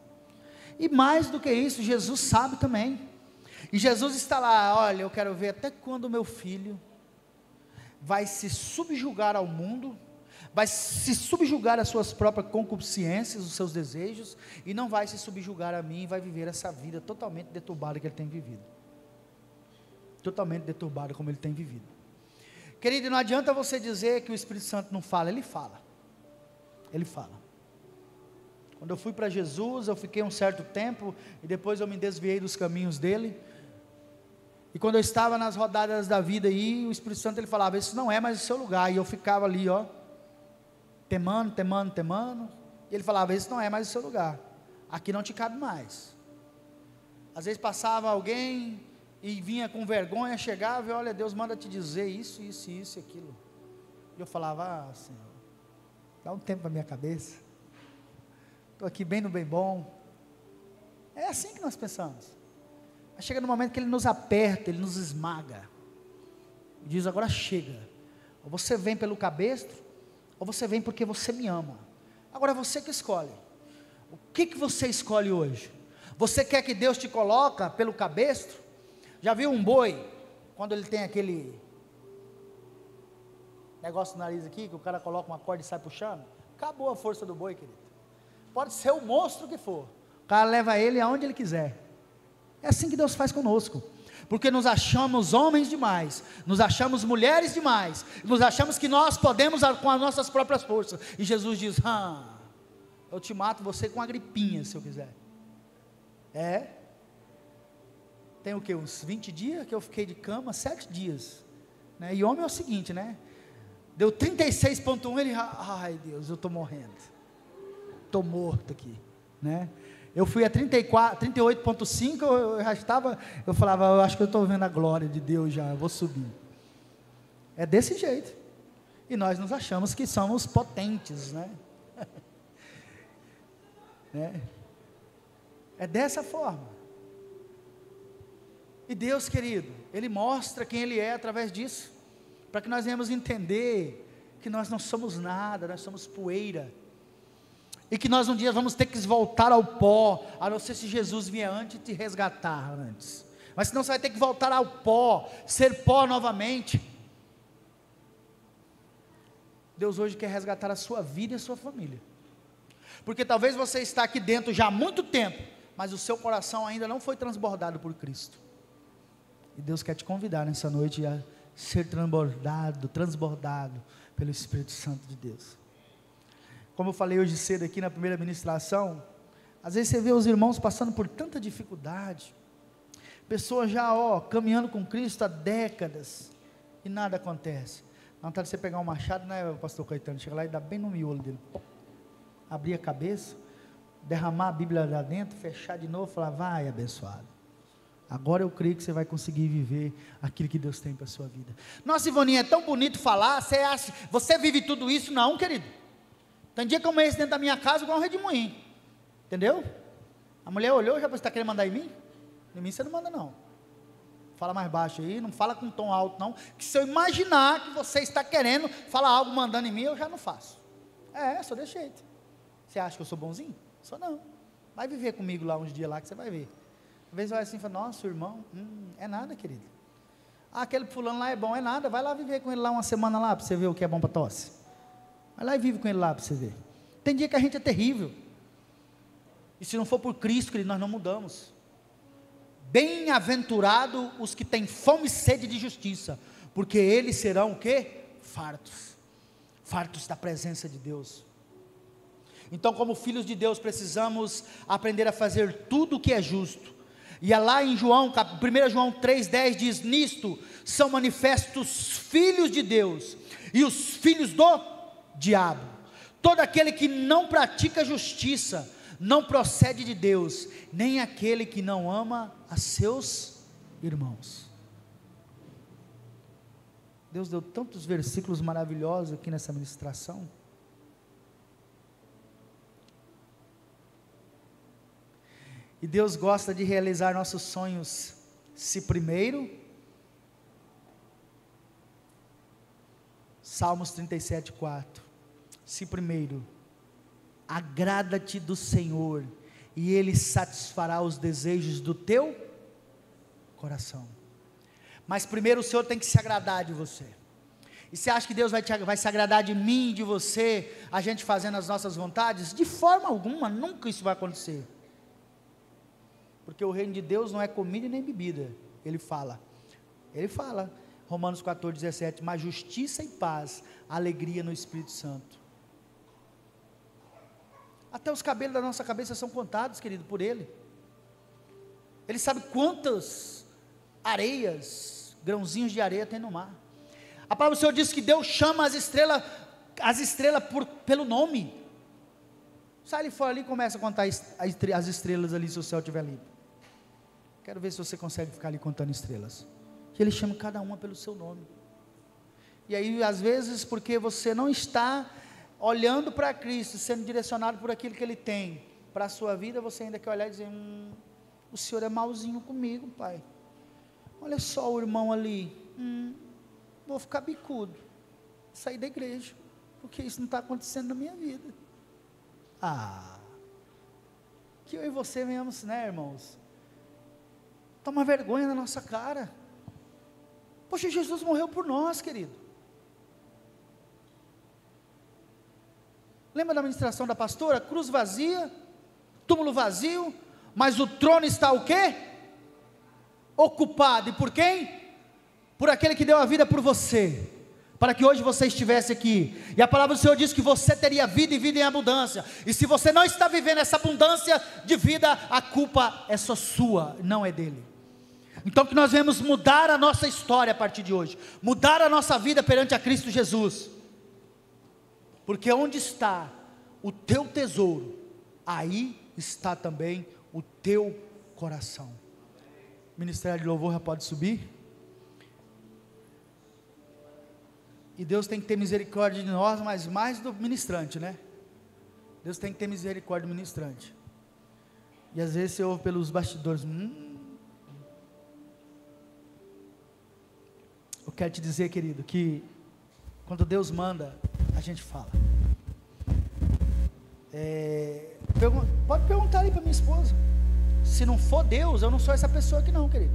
e mais do que isso, Jesus sabe também, e Jesus está lá, olha, eu quero ver até quando o meu filho vai se subjugar ao mundo, vai se subjugar às suas próprias concupiscências, os seus desejos, e não vai se subjugar a mim, e vai viver essa vida totalmente deturbada que ele tem vivido, totalmente deturbada como ele tem vivido. Querido, não adianta você dizer que o Espírito Santo não fala, ele fala, ele fala. Quando eu fui para Jesus, eu fiquei um certo tempo, e depois eu me desviei dos caminhos dele, e quando eu estava nas rodadas da vida aí, o Espírito Santo ele falava, isso não é mais o seu lugar, e eu ficava ali ó, temando, e ele falava, esse não é mais o seu lugar, aqui não te cabe mais. Às vezes passava alguém, e vinha com vergonha, chegava e olha, Deus manda te dizer isso e aquilo, e eu falava, Senhor, dá um tempo para minha cabeça, estou aqui bem no bem bom. É assim que nós pensamos, mas chega no momento que Ele nos aperta, Ele nos esmaga, e diz, agora chega, ou você vem pelo cabestro, ou você vem porque você me ama, agora é você que escolhe, o que você escolhe hoje? Você quer que Deus te coloca pelo cabestro? Já viu um boi, quando ele tem aquele negócio no nariz aqui, que o cara coloca uma corda e sai puxando? Acabou a força do boi, querido, pode ser o monstro que for, o cara leva ele aonde ele quiser. É assim que Deus faz conosco, porque nos achamos homens demais, nos achamos mulheres demais, nos achamos que nós podemos com as nossas próprias forças, e Jesus diz, eu te mato você com a gripinha, se eu quiser. Tem o que, uns 20 dias que eu fiquei de cama, 7 dias, né? E homem é o seguinte, né? Deu 36,1, ele, ai Deus, eu estou morrendo, estou morto aqui, né? Eu fui a 38,5, eu já estava, eu falava, eu acho que eu estou vendo a glória de Deus já, eu vou subir. É desse jeito, e nós nos achamos que somos potentes, né? É dessa forma, e Deus, querido, Ele mostra quem Ele é através disso, para que nós venhamos entender que nós não somos nada, nós somos poeira. e que nós um dia vamos ter que voltar ao pó, a não ser se Jesus vier antes e te resgatar antes, mas senão você vai ter que voltar ao pó, ser pó novamente. Deus hoje quer resgatar a sua vida e a sua família, porque talvez você está aqui dentro já há muito tempo, mas o seu coração ainda não foi transbordado por Cristo, e Deus quer te convidar nessa noite a ser transbordado pelo Espírito Santo de Deus. Como eu falei hoje cedo aqui na primeira ministração, às vezes você vê os irmãos passando por tanta dificuldade, pessoas já caminhando com Cristo há décadas, e nada acontece. Dá vontade de você pegar um machado, né, pastor Caetano, chega lá e dá bem no miolo dele, abrir a cabeça, derramar a Bíblia lá dentro, fechar de novo, falar, vai abençoado, agora eu creio que você vai conseguir viver aquilo que Deus tem para a sua vida. Nossa, Ivoninha, é tão bonito falar, você vive tudo isso? Não, querido. Tem dia que eu amanheço dentro da minha casa igual um redemoinho, entendeu? A mulher olhou, já você está querendo mandar em mim? Em mim você não manda não, fala mais baixo aí, não fala com tom alto não, que se eu imaginar que você está querendo falar algo mandando em mim, eu já não faço. Só desse jeito. Você acha que eu sou bonzinho? Sou não. Vai viver comigo lá uns dias lá que você vai ver. Às vezes vai assim, fala, nossa, irmão, é nada, querido. Aquele fulano lá é bom, é nada, vai lá viver com ele lá uma semana lá, para você ver o que é bom para tosse. Vai lá e vive com ele lá para você ver. Tem dia que a gente é terrível, e se não for por Cristo, querido, nós não mudamos. Bem-aventurado os que têm fome e sede de justiça, porque eles serão o quê? Fartos da presença de Deus. Então, como filhos de Deus, precisamos aprender a fazer tudo o que é justo. E é lá em 1 João 3,10 diz, nisto são manifestos filhos de Deus, e os filhos do diabo. Todo aquele que não pratica justiça, não procede de Deus, nem aquele que não ama a seus irmãos. Deus deu tantos versículos maravilhosos aqui nessa ministração. E Deus gosta de realizar nossos sonhos, se primeiro, Salmos 37,4, se primeiro, agrada-te do Senhor, e Ele satisfará os desejos do teu coração. Mas primeiro o Senhor tem que se agradar de você. E você acha que Deus vai se agradar de mim, de você, a gente fazendo as nossas vontades? De forma alguma, nunca isso vai acontecer. Porque o reino de Deus não é comida nem bebida. Ele fala, Romanos 14,17, mas justiça e paz, alegria no Espírito Santo. Até os cabelos da nossa cabeça são contados, querido, por Ele. Ele sabe quantas areias, grãozinhos de areia tem no mar. A palavra do Senhor diz que Deus chama as estrelas pelo nome. Sai ali fora ali e começa a contar as estrelas ali, se o céu estiver limpo. Quero ver se você consegue ficar ali contando estrelas. Que Ele chama cada uma pelo seu nome. E aí, às vezes, porque você não está olhando para Cristo, sendo direcionado por aquilo que Ele tem para a sua vida, você ainda quer olhar e dizer, o Senhor é malzinho comigo, Pai. Olha só o irmão ali, vou ficar bicudo, sair da igreja, porque isso não está acontecendo na minha vida. Que eu e você venhamos, né, irmãos, toma vergonha na nossa cara. Poxa, Jesus morreu por nós, querido. Lembra da ministração da pastora? Cruz vazia, túmulo vazio, mas o trono está o quê? Ocupado. E por quem? Por aquele que deu a vida por você, para que hoje você estivesse aqui. E a palavra do Senhor diz que você teria vida e vida em abundância. E se você não está vivendo essa abundância de vida, a culpa é só sua, não é dele. Então que nós venhamos mudar a nossa história a partir de hoje, mudar a nossa vida perante a Cristo Jesus, porque onde está o teu tesouro, aí está também o teu coração. O Ministério de Louvor já pode subir. E Deus tem que ter misericórdia de nós, mas mais do ministrante, né? Deus tem que ter misericórdia do ministrante. E às vezes você ouve pelos bastidores, Eu quero te dizer, querido, que quando Deus manda, a gente fala. Pode perguntar aí para minha esposa. Se não for Deus, eu não sou essa pessoa aqui não, querido.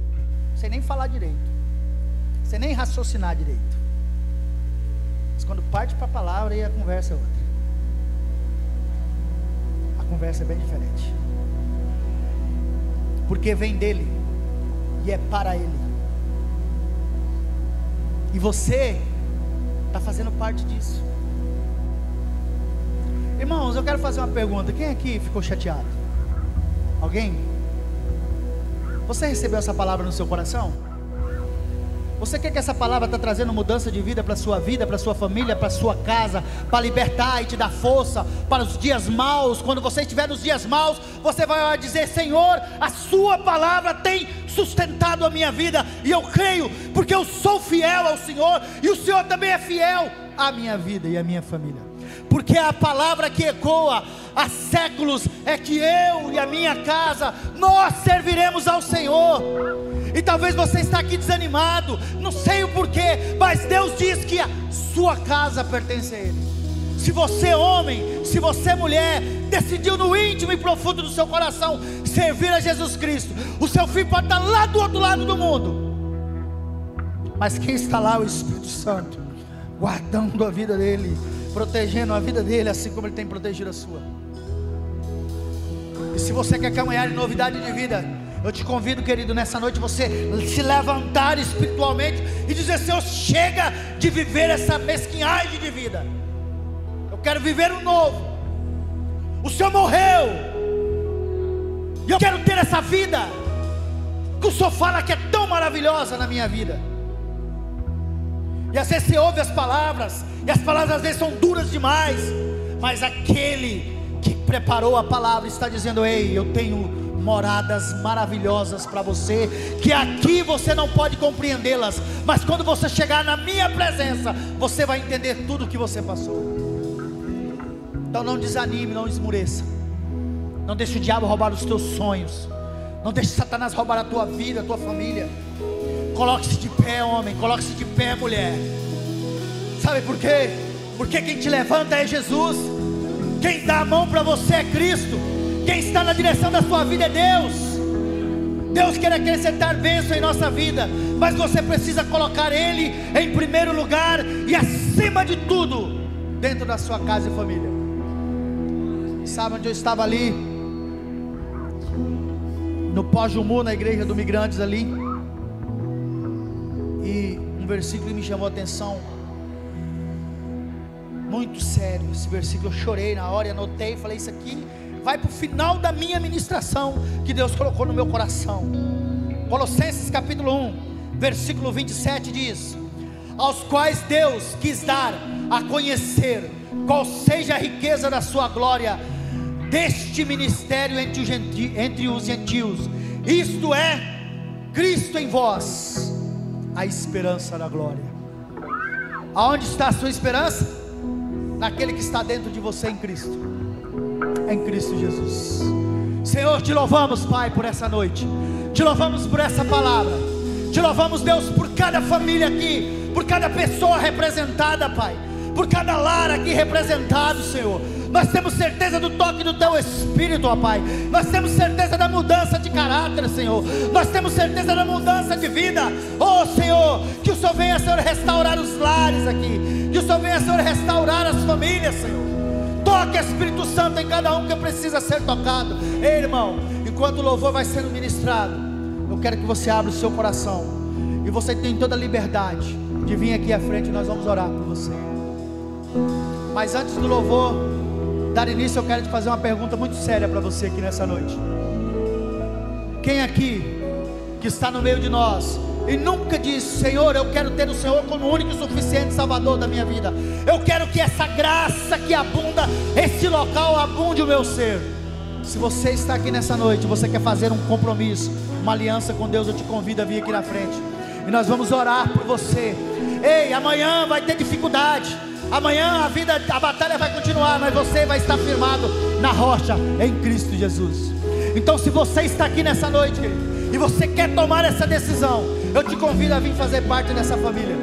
Não sei nem falar direito, não sei nem raciocinar direito. Mas quando parte para a palavra, aí a conversa é outra. A conversa é bem diferente. Porque vem dele e é para ele. E você está fazendo parte disso. Irmãos, eu quero fazer uma pergunta. Quem aqui ficou chateado? Alguém? Você recebeu essa palavra no seu coração? Você quer que essa palavra está trazendo mudança de vida para a sua vida, para a sua família, para a sua casa, para libertar e te dar força para os dias maus? Quando você estiver nos dias maus, você vai dizer: Senhor, a sua palavra tem sustentado a minha vida, e eu creio, porque eu sou fiel ao Senhor, e o Senhor também é fiel à minha vida e à minha família. Porque a palavra que ecoa há séculos é que eu e a minha casa, nós serviremos ao Senhor. E talvez você está aqui desanimado, não sei o porquê, mas Deus diz que a sua casa pertence a Ele. Se você homem, se você mulher, decidiu no íntimo e profundo do seu coração servir a Jesus Cristo, o seu filho pode estar lá do outro lado do mundo, mas quem está lá é o Espírito Santo, guardando a vida dele, protegendo a vida dele, assim como ele tem protegido a sua. E se você quer caminhar em novidade de vida, eu te convido, querido, nessa noite você se levantar espiritualmente e dizer: Senhor, chega de viver essa mesquinhagem de vida, eu quero viver um novo. O Senhor morreu, e eu quero ter essa vida que o Senhor fala que é tão maravilhosa na minha vida. E às vezes você ouve as palavras, e as palavras às vezes são duras demais, mas aquele que preparou a palavra está dizendo: ei, eu tenho moradas maravilhosas para você, que aqui você não pode compreendê-las, mas quando você chegar na minha presença, você vai entender tudo o que você passou. Então não desanime, não esmureça, não deixe o diabo roubar os teus sonhos, não deixe Satanás roubar a tua vida, a tua família. Coloque-se de pé, homem, coloque-se de pé, mulher. Sabe por quê? Porque quem te levanta é Jesus, quem dá a mão para você é Cristo, quem está na direção da sua vida é Deus. Deus quer acrescentar bênção em nossa vida, mas você precisa colocar Ele em primeiro lugar e acima de tudo, dentro da sua casa e família. Sabe onde eu estava ali? No Pós-Jumu, na igreja do Migrantes ali. E um versículo que me chamou a atenção, muito sério esse versículo. Eu chorei na hora e anotei, falei: isso aqui vai para o final da minha ministração, que Deus colocou no meu coração. Colossenses capítulo 1, versículo 27 diz: aos quais Deus quis dar a conhecer qual seja a riqueza da sua glória, deste ministério entre os gentios, isto é, Cristo em vós, a esperança da glória. Aonde está a sua esperança? Naquele que está dentro de você, em Cristo, em Cristo Jesus. Senhor, te louvamos, Pai, por essa noite, te louvamos por essa palavra, te louvamos, Deus, por cada família aqui, por cada pessoa representada, Pai, por cada lar aqui representado, Senhor. Nós temos certeza do toque do Teu Espírito, ó Pai. Nós temos certeza da mudança de caráter, Senhor. Nós temos certeza da mudança de vida. Oh Senhor, que o Senhor venha, Senhor, restaurar os lares aqui, que o Senhor venha, Senhor, restaurar as famílias, Senhor. Toque, Espírito Santo, em cada um que precisa ser tocado. Ei, irmão, enquanto o louvor vai sendo ministrado, eu quero que você abra o seu coração, e você tem toda a liberdade de vir aqui à frente e nós vamos orar por você. Mas antes do louvor dar início, eu quero te fazer uma pergunta muito séria para você aqui nessa noite. Quem aqui que está no meio de nós e nunca disse: Senhor, eu quero ter o Senhor como o único e suficiente Salvador da minha vida, eu quero que essa graça que abunda, esse local abunde o meu ser. Se você está aqui nessa noite, você quer fazer um compromisso, uma aliança com Deus, eu te convido a vir aqui na frente, e nós vamos orar por você. Ei, amanhã vai ter dificuldade, amanhã a batalha vai continuar, mas você vai estar firmado na rocha, em Cristo Jesus. Então, se você está aqui nessa noite, querido, e você quer tomar essa decisão, eu te convido a vir fazer parte dessa família.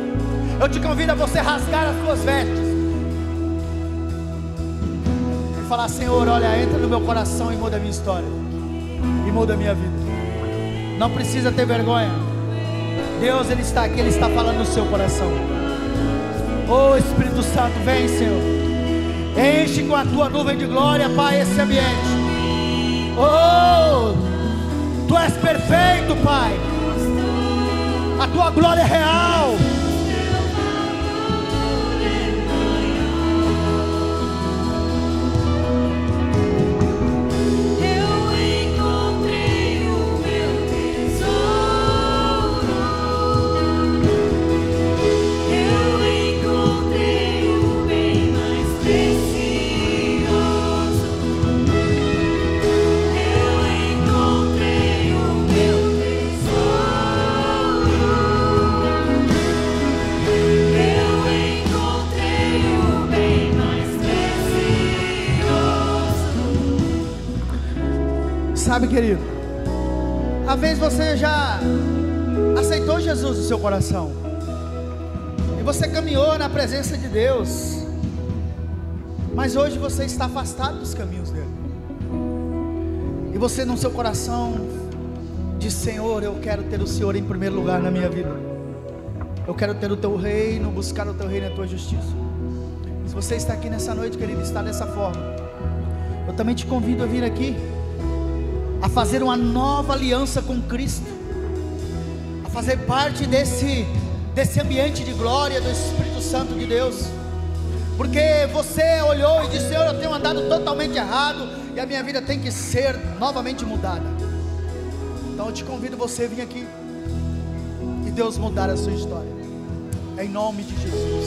Eu te convido a você rasgar as suas vestes, falar: Senhor, olha, entra no meu coração e muda a minha história, e muda a minha vida. Não precisa ter vergonha. Deus, Ele está aqui, Ele está falando no seu coração. Oh Espírito Santo, vem, Senhor. Enche com a tua nuvem de glória, Pai, esse ambiente. Oh, Tu és perfeito, Pai. A tua glória é real. Sabe, querido, às vezes você já aceitou Jesus no seu coração, e você caminhou na presença de Deus, mas hoje você está afastado dos caminhos dele, e você no seu coração diz: Senhor, eu quero ter o Senhor em primeiro lugar na minha vida, eu quero ter o Teu reino, buscar o Teu reino e a Tua justiça. Se você está aqui nessa noite, querido, está dessa forma, eu também te convido a vir aqui, a fazer uma nova aliança com Cristo, a fazer parte desse ambiente de glória do Espírito Santo de Deus, porque você olhou e disse: Senhor, eu tenho andado totalmente errado, e a minha vida tem que ser novamente mudada. Então eu te convido você a vir aqui, e Deus mudar a sua história, em nome de Jesus.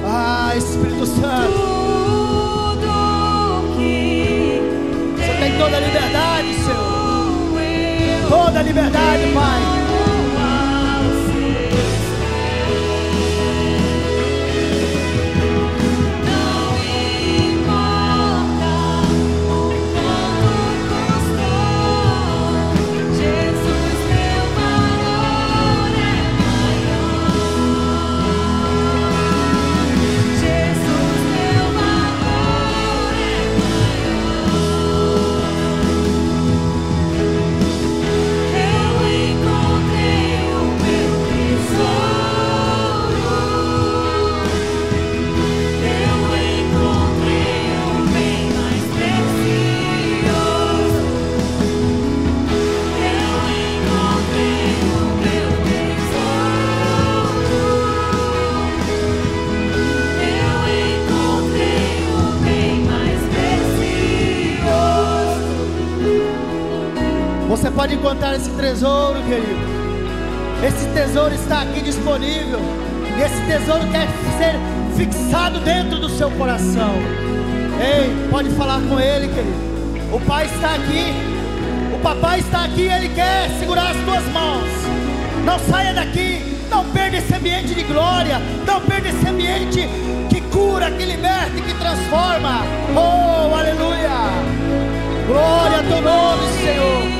Ah, Espírito Santo, tem toda a liberdade, Senhor, toda a liberdade, Pai. Você pode encontrar esse tesouro, querido. Esse tesouro está aqui disponível, e esse tesouro quer ser fixado dentro do seu coração. Ei, pode falar com Ele, querido. O Pai está aqui, o Papai está aqui, Ele quer segurar as tuas mãos. Não saia daqui, não perda esse ambiente de glória, não perda esse ambiente que cura, que liberta e que transforma. Oh, aleluia! Glória a Teu nome, Senhor.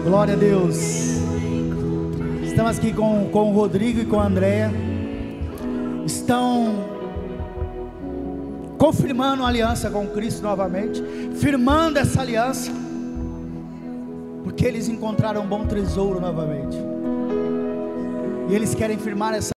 Glória a Deus. Estamos aqui com o Rodrigo e com a Andréia. Estão confirmando a aliança com Cristo novamente, firmando essa aliança, porque eles encontraram um bom tesouro novamente, e eles querem firmar essa